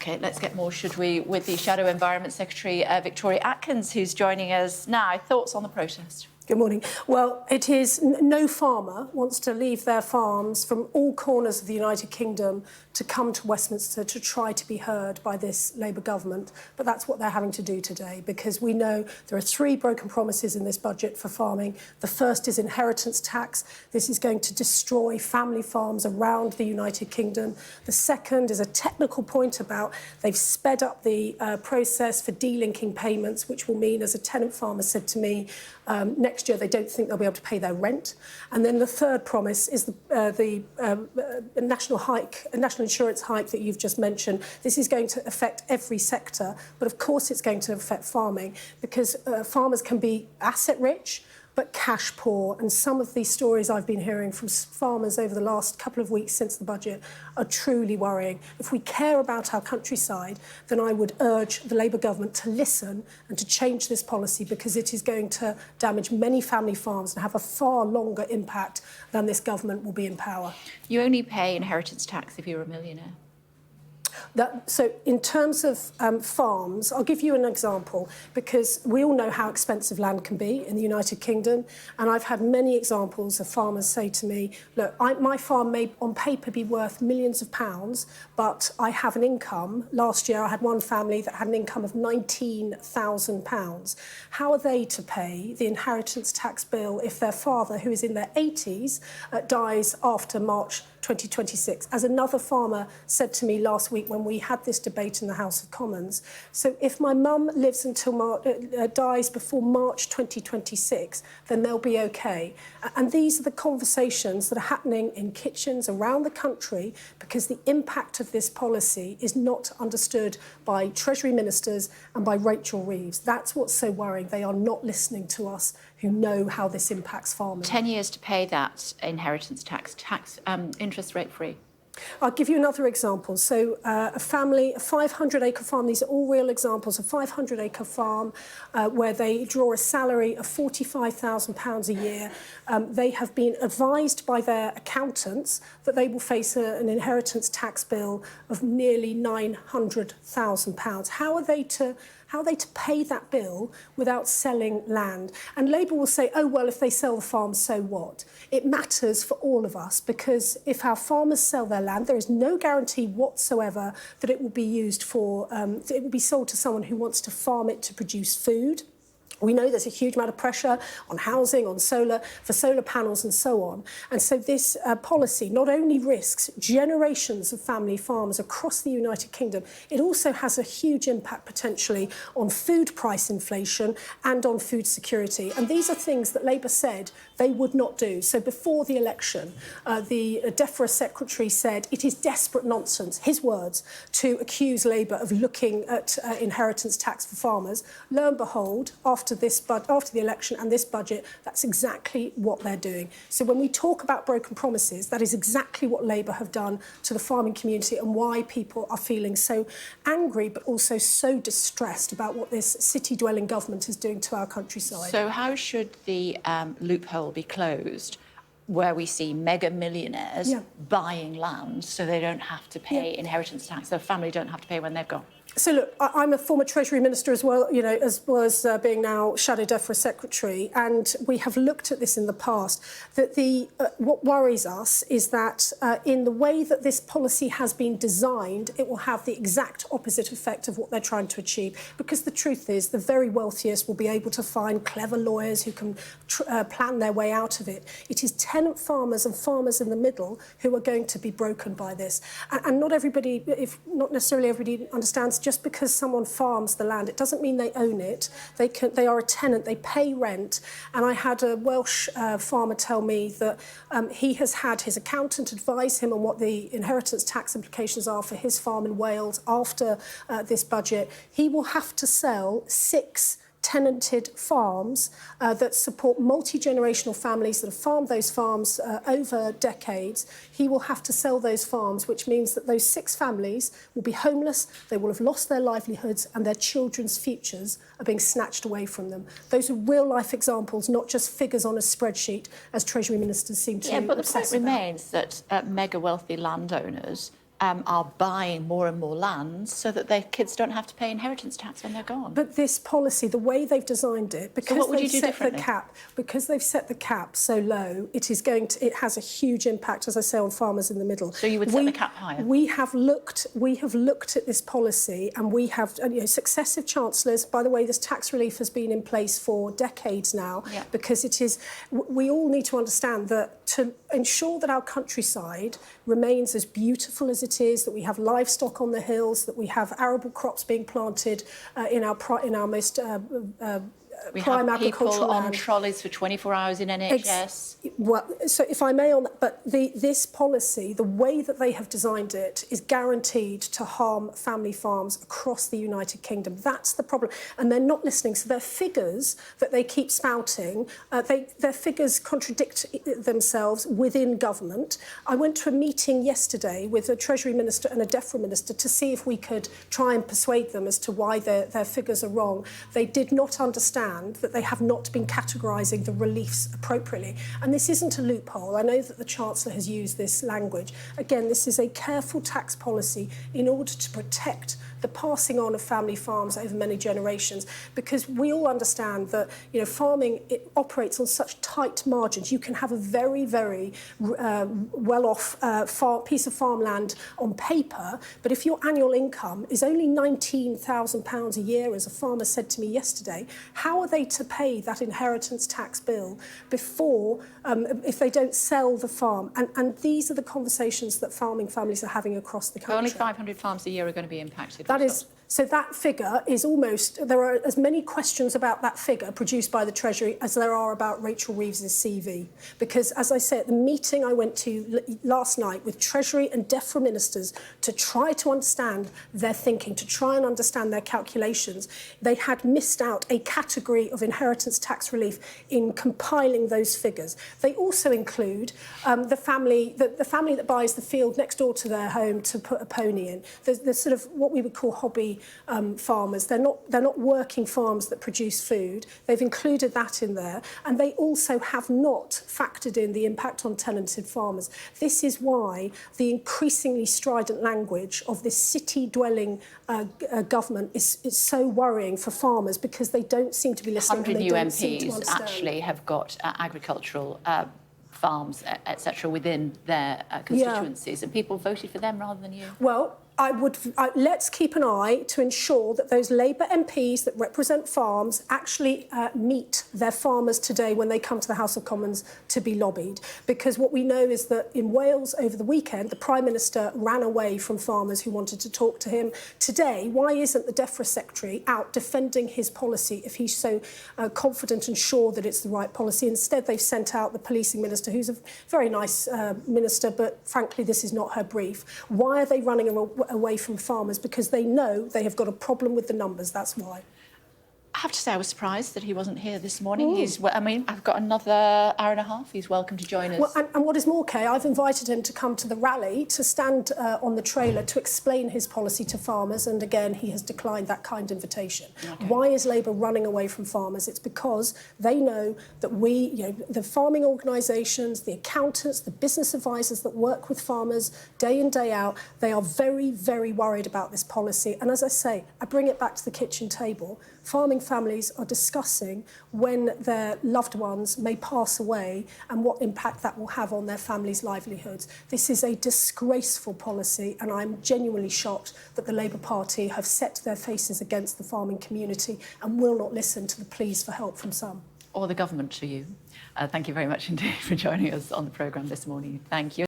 OK, let's get more, should we, with the Shadow Environment Secretary, Victoria Atkins, who's joining us now. Thoughts on the protest? Good morning. Well, it is no farmer wants to leave their farms from all corners of the United Kingdom to come to Westminster to try to be heard by this Labour government. But that's what they're having to do today, because we know there are 3 broken promises in this budget for farming. The first is inheritance tax. This is going to destroy family farms around the United Kingdom. The second is a technical point about they've sped up the process for delinking payments, which will mean, as a tenant farmer said to me, next year they don't think they'll be able to pay their rent. And then the third promise is the national insurance hike that you've just mentioned. This is going to affect every sector, but of course it's going to affect farming, because farmers can be asset rich but cash poor. And some of these stories I've been hearing from farmers over the last couple of weeks since the budget are truly worrying. If we care about our countryside, then I would urge the Labour government to listen and to change this policy, because it is going to damage many family farms and have a far longer impact than this government will be in power. You only pay inheritance tax if you're a millionaire. So in terms of farms, I'll give you an example, because we all know how expensive land can be in the United Kingdom. And I've had many examples of farmers say to me, look, my farm may on paper be worth millions of pounds, but I have an income. Last year, I had one family that had an income of £19,000. How are they to pay the inheritance tax bill if their father, who is in their 80s, dies after March 2026, as another farmer said to me last week when we had this debate in the House of Commons? So if my mum lives until dies before March 2026, then they'll be OK. And these are the conversations that are happening in kitchens around the country, because the impact of this policy is not understood by Treasury ministers and by Rachel Reeves. That's what's so worrying. They are not listening to us, who know how this impacts farming. 10 years to pay that inheritance tax, interest rate free. I'll give you another example. So a family, a 500-acre farm, these are all real examples, a 500-acre farm where they draw a salary of £45,000 a year. They have been advised by their accountants that they will face an inheritance tax bill of nearly £900,000. How are they to pay that bill without selling land? And Labour will say, oh, well, if they sell the farm, so what? It matters for all of us, because if our farmers sell their land, there is no guarantee whatsoever that it will be used for, it will be sold to someone who wants to farm it to produce food. We know there's a huge amount of pressure on housing, on solar, for solar panels and so on. And so this policy not only risks generations of family farms across the United Kingdom, it also has a huge impact potentially on food price inflation and on food security. And these are things that Labour said they would not do. So before the election, the DEFRA secretary said it is desperate nonsense, his words, to accuse Labour of looking at inheritance tax for farmers. Lo and behold, after the election and this budget, that's exactly what they're doing. So when we talk about broken promises, that is exactly what Labour have done to the farming community, and why people are feeling so angry but also so distressed about what this city-dwelling government is doing to our countryside. So how should the loophole be closed where we see mega millionaires buying land so they don't have to pay inheritance tax, their family don't have to pay when they've gone? So look, I'm a former Treasury Minister as well, you know, as well as being now Shadow DEFRA Secretary, and we have looked at this in the past. That what worries us is that in the way that this policy has been designed, it will have the exact opposite effect of what they're trying to achieve. Because the truth is, the very wealthiest will be able to find clever lawyers who can plan their way out of it. It is tenant farmers and farmers in the middle who are going to be broken by this. And not everybody, if not necessarily everybody, understands. Just because someone farms the land, it doesn't mean they own it. They are a tenant, they pay rent. And I had a Welsh farmer tell me that he has had his accountant advise him on what the inheritance tax implications are for his farm in Wales after this budget. He will have to sell 6 tenanted farms that support multi-generational families that have farmed those farms over decades. He will have to sell those farms, which means that those 6 families will be homeless, they will have lost their livelihoods, and their children's futures are being snatched away from them. Those are real-life examples, not just figures on a spreadsheet, as Treasury ministers seem to but the point about. remains that mega-wealthy landowners are buying more and more land so that their kids don't have to pay inheritance tax when they're gone. But this policy, the way they've designed it, because they've set the cap so low, it has a huge impact, as I say, on farmers in the middle. So you would set the cap higher? We have looked at this policy, and we have successive chancellors. By the way, this tax relief has been in place for decades now, because it is. We all need to understand that to ensure that our countryside remains as beautiful as it is, that we have livestock on the hills, that we have arable crops being planted in our most we prime have people agricultural on land. trolleys for 24 hours in NHS. Well, so if I may on that, but this policy, the way that they have designed it, is guaranteed to harm family farms across the United Kingdom. That's the problem. And they're not listening. So their figures that they keep spouting, their figures contradict themselves within government. I went to a meeting yesterday with a Treasury Minister and a DEFRA Minister to see if we could try and persuade them as to why their figures are wrong. They did not understand that they have not been categorising the reliefs appropriately. And this isn't a loophole. I know that the Chancellor has used this language. Again, this is a careful tax policy in order to protect the passing on of family farms over many generations, because we all understand that farming, it operates on such tight margins. You can have a very, very well-off piece of farmland on paper, but if your annual income is only £19,000 a year, as a farmer said to me yesterday, how are they to pay that inheritance tax bill before, if they don't sell the farm? And these are the conversations that farming families are having across the country. Only 500 farms a year are going to be impacted. So that figure is almost, there are as many questions about that figure produced by the Treasury as there are about Rachel Reeves's CV. Because, as I say, at the meeting I went to last night with Treasury and DEFRA ministers to try to understand their thinking, to try and understand their calculations, they had missed out a category of inheritance tax relief in compiling those figures. They also include the family that buys the field next door to their home to put a pony in. There's sort of what we would call hobby farmers. They're not working farms that produce food. They've included that in there, and they also have not factored in the impact on tenanted farmers. This is why the increasingly strident language of this city-dwelling government is so worrying for farmers, because they don't seem to be listening. 100 and they new don't seem to MPs understand. actually have got agricultural farms, etc., within their constituencies, and people voted for them rather than you. Well, let's keep an eye to ensure that those Labour MPs that represent farms actually meet their farmers today when they come to the House of Commons to be lobbied. Because what we know is that in Wales over the weekend, the Prime Minister ran away from farmers who wanted to talk to him. Today, why isn't the DEFRA Secretary out defending his policy if he's so confident and sure that it's the right policy? Instead, they've sent out the Policing Minister, who's a very nice minister, but frankly, this is not her brief. Why are they running away from farmers? Because they know they have got a problem with the numbers. That's why. I have to say I was surprised that he wasn't here this morning. I've got another hour and a half. He's welcome to join us. Well, and what is more, Kay, I've invited him to come to the rally to stand on the trailer to explain his policy to farmers, and again, he has declined that kind invitation. Okay. Why is Labour running away from farmers? It's because they know that the farming organisations, the accountants, the business advisors that work with farmers day in, day out, they are very, very worried about this policy. And as I say, I bring it back to the kitchen table. Farming families are discussing when their loved ones may pass away and what impact that will have on their families' livelihoods. This is a disgraceful policy, and I'm genuinely shocked that the Labour Party have set their faces against the farming community and will not listen to the pleas for help from some. Or the government to you. Thank you very much indeed for joining us on the programme this morning. Thank you.